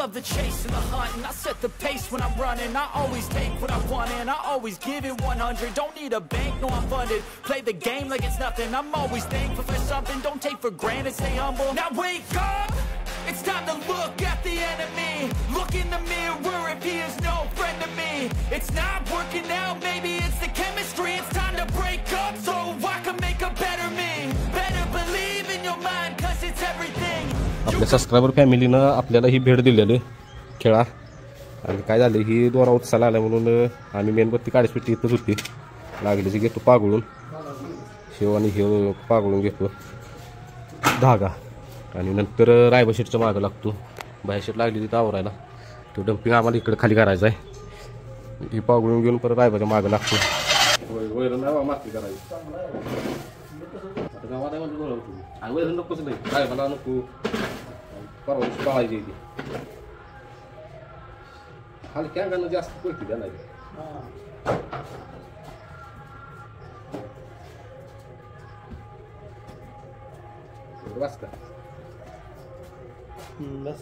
love the chase and the hunt, and I set the pace when I'm running. I always take what I want and I always give it 100. Don't need a bank, no I'm funded. Play the game like it's nothing. I'm always thankful for something. Don't take for granted, stay humble. Now wake up, it's time to look at the enemy. Look in the mirror if he is no friend to me. It's not working out, maybe it's the chemistry. It's time to break up so I can make a better me. Better believe in your mind, cause it's everything. आपल्या subscriber फॅमिलीनं आपल्याला ही भेट दिलेली खेळा आणि काय झालं ही दोरा उत्साला आला म्हणून आम्ही मेणबत्ती काढीसपेटी इथंच होती लागलीची घेतो पागळून शेव आणि हे पागळून घेतो धागा आणि नंतर रायबाशेटच्या मागं लागतो बाहेरशेट लागली तिथं आवरायला तो डम्पिंग आम्हाला इकडे खाली करायचा आहे ही पागळून घेऊन परत रायबाच्या मागं लागतो वैरण नाही माती करायची आता गावात आहे म्हणतो आणि वैरण नकोच नाही रायबाला नको परवा पाळायची ती हलक्या अंगानं जास्त पळती द्या नाही बस का बस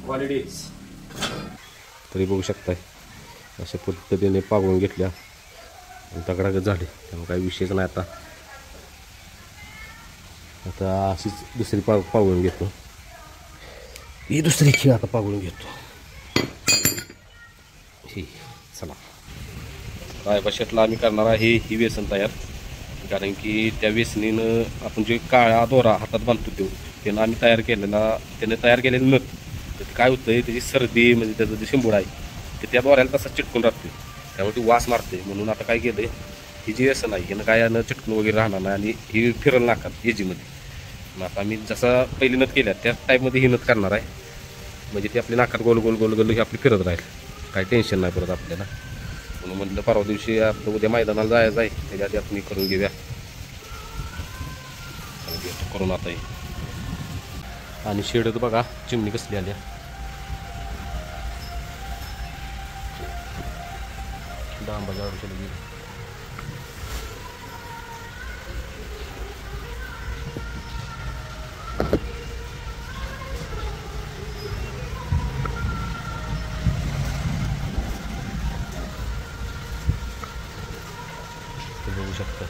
क्वालिटीज तरी बघू शकताय अशा पद्धतीने पागळून घेतल्या आणि तगडागत झाले त्यामुळे काही विषयच नाही आता अशीच दुसरी पागळून घेतो ही दुसरी खेळ आता पागळून घेतो ही चला रायबाशेटला आम्ही करणार आहे ही व्यसन तयार कारण की त्या व्यसनीनं आपण जे काळा दोरा हातात बांधतो त्यानं आम्ही त्याने तयार केलेलं नत काय होतंय त्याची सर्दी म्हणजे त्याचं जे शिंबूड आहे ते त्या दोऱ्याला तसं चिटकून राहते त्यामुळे ती वास मारते म्हणून आता काय केलंय ही जी व्यसन आहे यानं काय यानं चिटकून वगैरे राहणार नाही आणि ही फिरल नाकात एजीमध्ये मग आता आम्ही जसा पहिली नत केल्या त्या टाईपमध्ये ही नत करणार आहे म्हणजे ती आपली नाकात गोल गोल गोल गोल ही आपली फिरत राहील काही टेन्शन नाही परत आपल्याला म्हणून म्हटलं परवा दिवशी आपलं उद्या मैदानाला जायचं आहे त्याच्या आधी आपण करून घेऊया करून आता आणि शेड बघा चिमणी कसली आल्या डांबाच्या अडचण गेली बघू शकता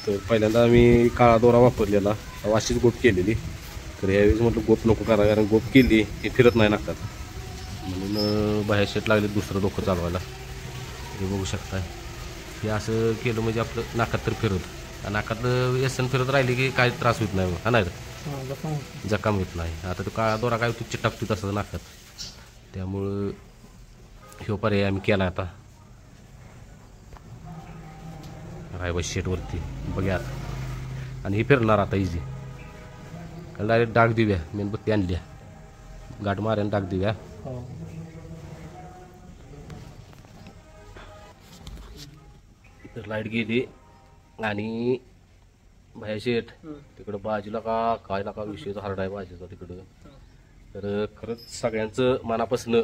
तर पहिल्यांदा आम्ही काळा दोरा वापरलेला अशीच गोप केलेली तर यावेळेस म्हटलं गोप नको करा कारण गोप केली ती फिरत नाही नाकात म्हणून बाहेर शेट लागले दुसरं डोकं चालवायला हे बघू शकताय हे असं केलं म्हणजे आपलं नाकात तर फिरत नाकात व्यसन फिरत राहिली की काही त्रास होत नाही हा नाही जखम होत नाही आता तो काळा दोरा काय होतो चिटकतो तसं नाकात त्यामुळं ह्यो पर्याय आम्ही केला आता रायबा शेटवरती बघा आणि ही फिरणार आता इझी डायरेक्ट डाग देऊया मेणबत्ती आणल्या गाठ माऱ्याने डाग देऊया तर लाईट गेली आणि बाहेर शेट तिकडं बाजूला काय नका विषय हरडाय बाजूचा तिकडं तर खरंच सगळ्यांचं मनापासून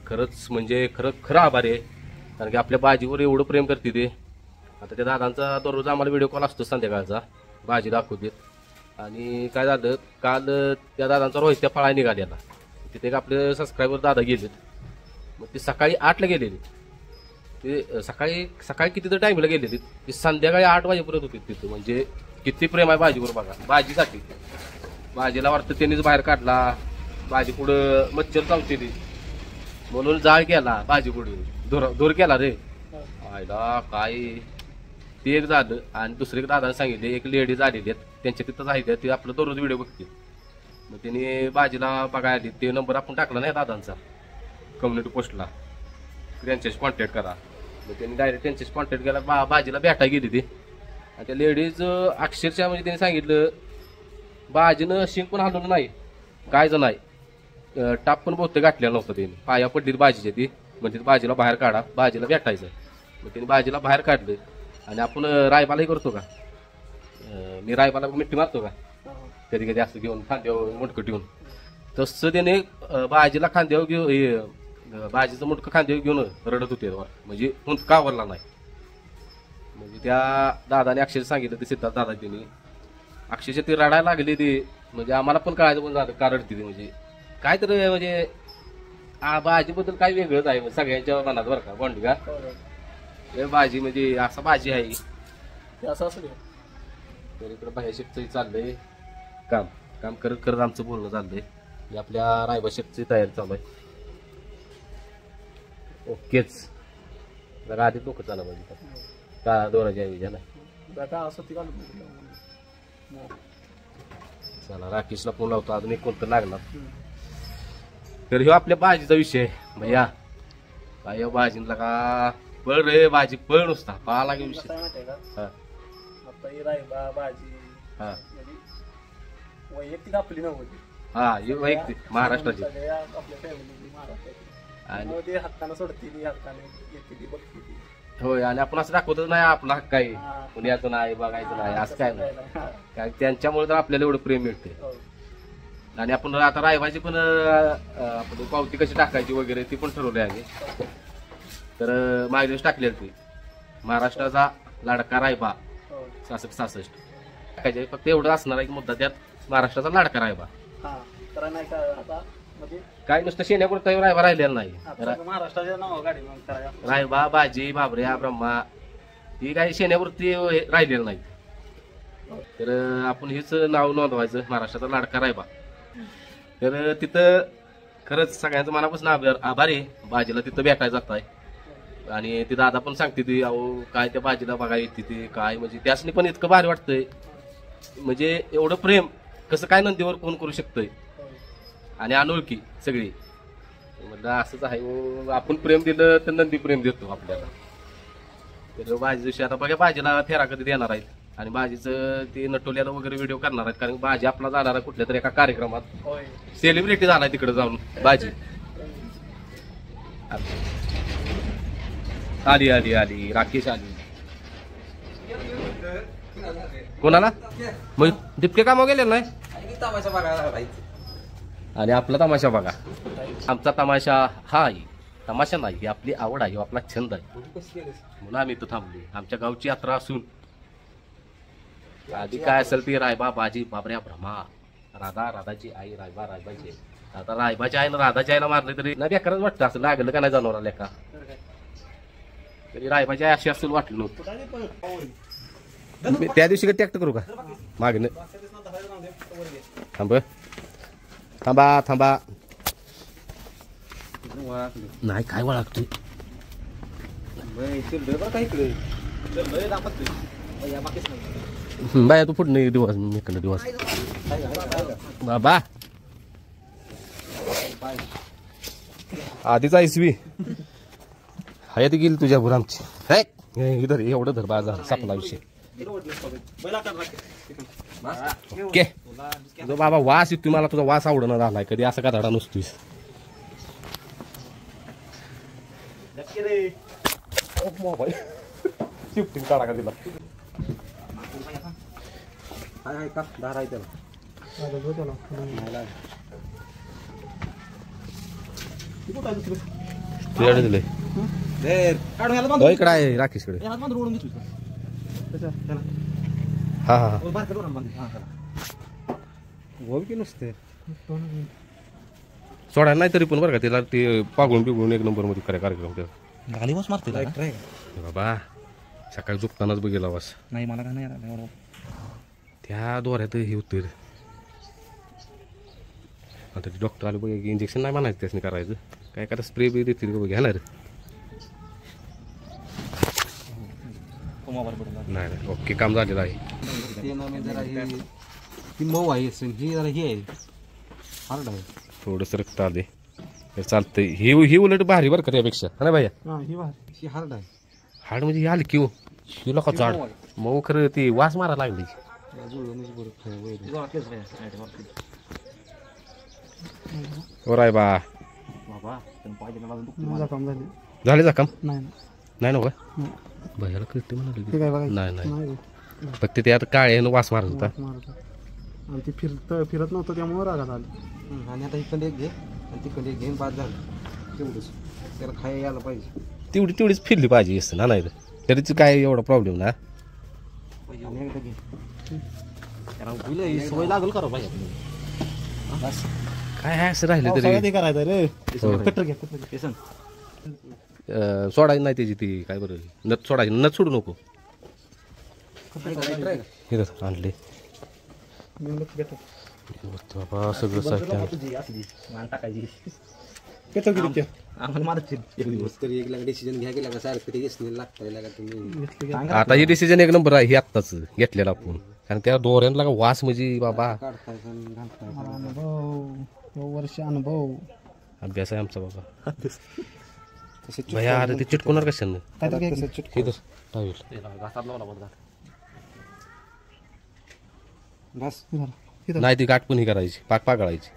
खरंच म्हणजे खरं आभार आहे कारण की आपल्या बाजीवर एवढं प्रेम करते ते आता त्या दादांचा दररोज आम्हाला व्हिडिओ कॉल असतो संध्याकाळचा भाजी दाखवतेत आणि काय झालं काल त्या दादांचा रोहित त्या फळा निघालेला तिथे एक आपले सबस्क्रायबर दादा गेलेत मग ते सकाळी 8ला गेलेले ते सकाळी किती तर टाईमला गेलेले ते संध्याकाळी 8 वाजेपर्यंत होते तिथं म्हणजे किती प्रेम आहे भाजीवर बघा भाजीसाठी बाजीला वाटतं त्यांनीच बाहेर काढला, बाजी पुढं मच्छर चावतेली म्हणून जाळ केला बाजी पुढे, दूर केला रे. आयला काय ते एक झालं. आणि दुसरे दादाने सांगितले एक लेडीज आलेली आहेत त्यांच्या तिथंच आहे, ते आपलं दररोज व्हिडिओ बघते. मग त्यांनी बाजीला बघायला आली, ते नंबर आपण टाकला नाही दादांचा कम्युनिटी पोस्टला, त्यांच्याशी कॉन्टॅक्ट करा. मग त्यांनी डायरेक्ट त्यांच्याशी कॉन्टॅक्ट केला, बाजीला भेटायला गेली ती. आणि त्या लेडीज अक्षरशः म्हणजे त्यांनी सांगितलं बाजीनं शिंग पण हलवलं नाही, कायचं नाही, टाप पण बहुतेक गाठलेला नव्हतं त्यांनी. पाया पडली बाजीच्या ती, म्हणजे बाजीला बाहेर काढा, बाजीला भेटायचं. मग त्यांनी बाजीला बाहेर काढलं. आणि आपण रायबालाही करतो का, मी रायबाला मिठी मारतो का कधी कधी असं घेऊन खांद्यावर मुंडकं ठेवून, तसं त्याने बाजीला खांद्यावर घेऊन, बाजीचं मुंडकं खांद्यावर घेऊन रडत होते, म्हणजे हुंदका आवरला नाही. म्हणजे त्या दादाने अक्षरशः सांगितलं, ते सिद्धार्थ दादा त्यांनी अक्षरशः ती रडायला लागली ती. म्हणजे आम्हाला पण कळायचं पण झालं का रडते ती, म्हणजे काय तर म्हणजे बाजीबद्दल काय वेगळंच आहे सगळ्यांच्या मनात बरं का बॉन्डी का. बाजी म्हणजे असा बाजी आहे असं असं. तर इकडं बाहेर शेतचं चाललंय काम, काम करत करत आमचं बोलणं चाललंय. आपल्या रायबा शेतची तयारी चालू आहे. ओकेच जरा आधी लोक चालू पाहिजे का दोराच्या ऐवजी ना. चला राकेशला फोन लावतो, अजून एक कोणतं लागणार. तर ह्यो आपल्या बाजीचा विषय भैया, काय बाजीला का पळ रे, बाजी पळ नुसता पळा लागेल विषय. वैयक्तिक आपली नव्हती, हा वैयक्तिक महाराष्ट्राची, आणि ते हक्कानं सोडते, हक्काने येते बघते. होय, आणि आपण असं दाखवतच नाही आपला हक्क आहे, पुण्याचं नाही बघायचं नाही असं काय नाही. काय त्यांच्यामुळे तर आपल्याला एवढं प्रेम मिळते. आणि आपण आता रायबाची पण आपण पावती कशी टाकायची वगैरे ती पण ठरवली आहे. तर मागे दिवस टाकले ती महाराष्ट्राचा लाडका रायबा 66 टाकायचे. फक्त एवढं असणार आहे की मुद्दा त्यात महाराष्ट्राचा लाडका रायबा. काय नुसतं शेण्यापुरता रायबा राहिलेला नाही. महाराष्ट्राच्या नाव गाडी रायबा, बाजी, बाबऱ्या, ब्रह्मा ही काही शेण्यापुरती राहिलेलं नाही. तर आपण हेच नाव नोंदवायचं महाराष्ट्राचा लाडका रायबा. तर तिथं खरंच सगळ्यांचं मनापासून आभार आहे. बाजीला तिथं भेटायला जात आहे. आणि ते दादा पण सांगते ती अहो काय त्या बाजीला बघायला येते ते काय, म्हणजे त्यासनी पण इतकं भारी वाटतंय. म्हणजे एवढं प्रेम कसं काय नंदीवर कोण करू शकतंय. आणि अनोळखी सगळी म्हणजे असंच आहे. आपण प्रेम दिलं तर नंदी प्रेम देतो आपल्याला. तर बाजी दिवशी आता बघा बाजीला फेरा कधी देणार आहेत, आणि बाजीचं ते नटोल्याला वगैरे व्हिडिओ करणार आहेत. कारण बाजी आपला जाणार आहे कुठल्या तरी एका कार्यक्रमात, सेलिब्रिटी झालाय तिकडे जाऊन बाजी. आली आली आली राकेश आली. कोणाला मग दिपके कामा गेले नाही. आणि आपला तमाशा बघा. आमचा तमाशा हा आहे, तमाशा नाही, ही आपली आवड आहे, आपला छंद आहे म्हणून आम्ही इथं थांबली. आमच्या गावची यात्रा असून आधी काय असेल ती रायबा, बाजी, बाबऱ्या, ब्रह्मा, राधा, राधाची आई, रायबा, रायबाची. आता रायबाच्या आईनं राधाच्या आईला मारले तरी नाही बेकारच वाटतं. असं लागलं का नाही जनावराला का, तरी रायबाची आई अशी असेल वाटलं नव्हतं. त्या दिवशी का ट्रॅक्टर करू का मागणं. थांब थांबा थांबा, नाही काय वळखतोय बाया तू पुढे दिवस इकडं दिवस बाबा आधीचा इसवी हयात गेली तुझ्या भर आमची. इधर एवढं धर बाजार सापला विषय. ओके जो बाबा वास येतो मला, तुझा वास आवडणं झालाय कधी असा का धडा नसतोस. शिफ्टिंग काढा का तिला तुझ्याकडे दिले इकडे आहे राकेशकडे. हा हा नसते सोडा नाही तरी पण बरं का तिला ते पागून बिगून एक नंबर मध्ये करा कार्यक्रम गाली बस मारते बाबा. सकाळी झोपतानाच बघितला वास नाही मला का नाही त्या दोऱ्यात हे होते आता ते डॉक्टर आले बघ इंजेक्शन नाही म्हणायचं त्याच्याने करायचं काय करा स्प्रे बी देतील बघ घेणार नाही ओके काम झालेलं आहे ते ना मी जरा ही ती मऊ आहे ही जरा ही आहे हार्ड आहे थोडंसं रक्त आले तर चालतंय ही उलट भारी बरं का त्यापेक्षा हा ना भैया ही हार्ड आहे हाड म्हणजे ही हलकी हो ही लोक झाड मग खरं ती वास मारा लागली ओराय बा झाले जा काम नाही ना का भैयाला कळते म्हणाले नाही नाही फक्त ते आता काळ्यानं वास मारत होता आणि ती फिरत नव्हतं त्यामुळे रागात आली. आणि आता इकडे एक घे आणि तिकडे एक घे बाद झालं तेवढंच त्याला खायला यायला पाहिजे तेवढीच फिरली पाहिजे असं ना नाही तरीच काय एवढा प्रॉब्लेम ना आणि एकदा घे सवय लागल करा पाहिजे काय आहे असं राहिलं तरी करायचं रे कट्टर घे सोडायची नाही त्याची ती काय बरं नथ सोडायची नथ सोडू नको हे आणले बाबा सगळं एक डिसिजन घ्या गेला का सारखं ते घेसने लागतं तुम्ही आता हे डिसिजन एक नंबर आहे हे आत्ताच घेतलेलं आपण कारण त्या दोऱ्यांना का वास म्हणजे बाबा वर्ष अनुभव अभ्यास आहे आमचा बाबा भैया अरे ते चिटकवणार कशानं बस नाही ती गाठ पण ही करायची पाक पाकळायची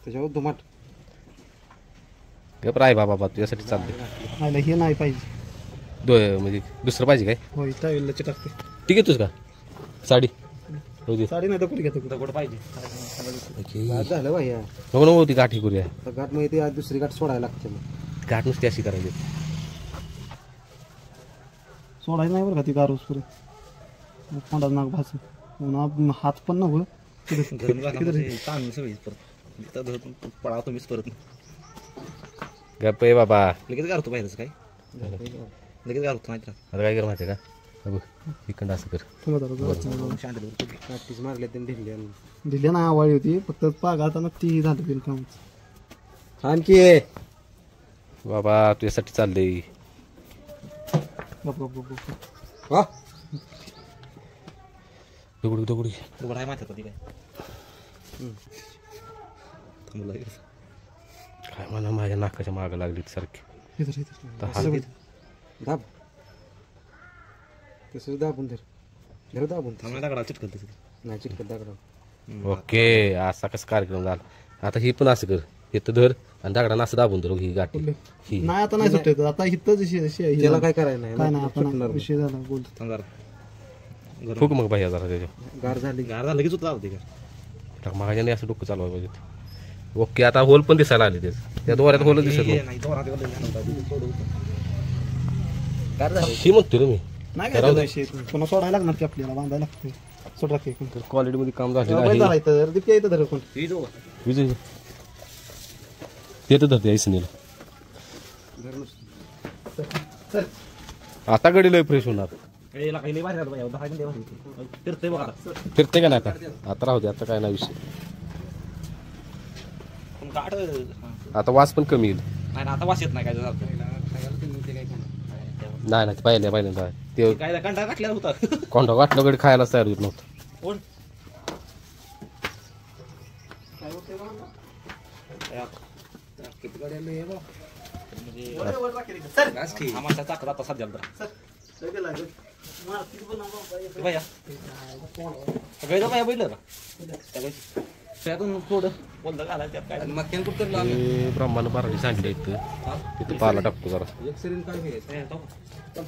त्याच्यावर दुमाट गप राय बाबा तुझ्यासाठी चालते हे नाही पाहिजे म्हणजे दुसरं पाहिजे काय होय टावेलला चिटकते ठीक आहे तुझ का साडी हो दे साडी नाही तर कुठे घेतो दगड पाहिजे झालं भैया नको नको ती गाठी करूया गाठ मध्ये ती दुसरी गाठ सोडायला लागते मग गाठ नुसती अशी करायची सोडायचं नाही बरं का ती गारूस पुढे कोंडा नाक भास हात पण नको पळा तुम्हीच परत गप आहे बाबा लगेच गारतो बाहेरच काय लगेच गारतो नाही आता काय कर माहिती का बघ इकडं असं कर प्रॅक्टिस मारले त्यांनी दिली ना आवाळी होती फक्त पागाताना ती झाली बिल काम आणखी बाबा तुझ्यासाठी चाललंय वा दगडी दगडी दगड आहे माहिती कधी काय काय म्हणा माझ्या नाकाच्या मागं लागली सारखी दाब तसंच दाबून धर दाबून दगडा चिटकत नाही चिटकत दगडा ओके असा कसं कार्यक्रम झाला आता ही पण असं कर हे तर धर आणि दगडानं असं दाबून धर ही गाठी ही नाही आता नाही सुटत आता इथंच त्याला काय करायला काय नाही आपण विषय झाला बोल फुक मग भैया जरा त्याच्या गार झालं लगेच होतं ते माझ्याने असं डोकं चालवायला पाहिजे ओके आता होल पण दिसायला आले त्या दोऱ्यात होल दिसत ही म्हणतो रे मी नाही काय विषय पुन्हा सोडायला लागणार की आपल्याला बांधायला लागते सोडा की क्वालिटी मध्ये काम झालेलं आहे तर दिप्या इथं धर कोण विजय ते तर धरते ऐसनीला आता गडी लय फ्रेश होणार फिरते का नाही आता राहू दे आता काय नाही विषय आता वास पण कमी येईल आता वास येत नाही काय नाही नाही पहिल्यांदा ते काय कंटा काटल्या होता कोंडा वाटलं गडी खायला तयार होत नव्हतं आम्हाला चाकत आता सध्या भैया बैठलं का थोडं बोलता घाला त्यात काय ब्रह्मानं 12वी सांडले इथं तिथं पाला टाकतो जरा एक काय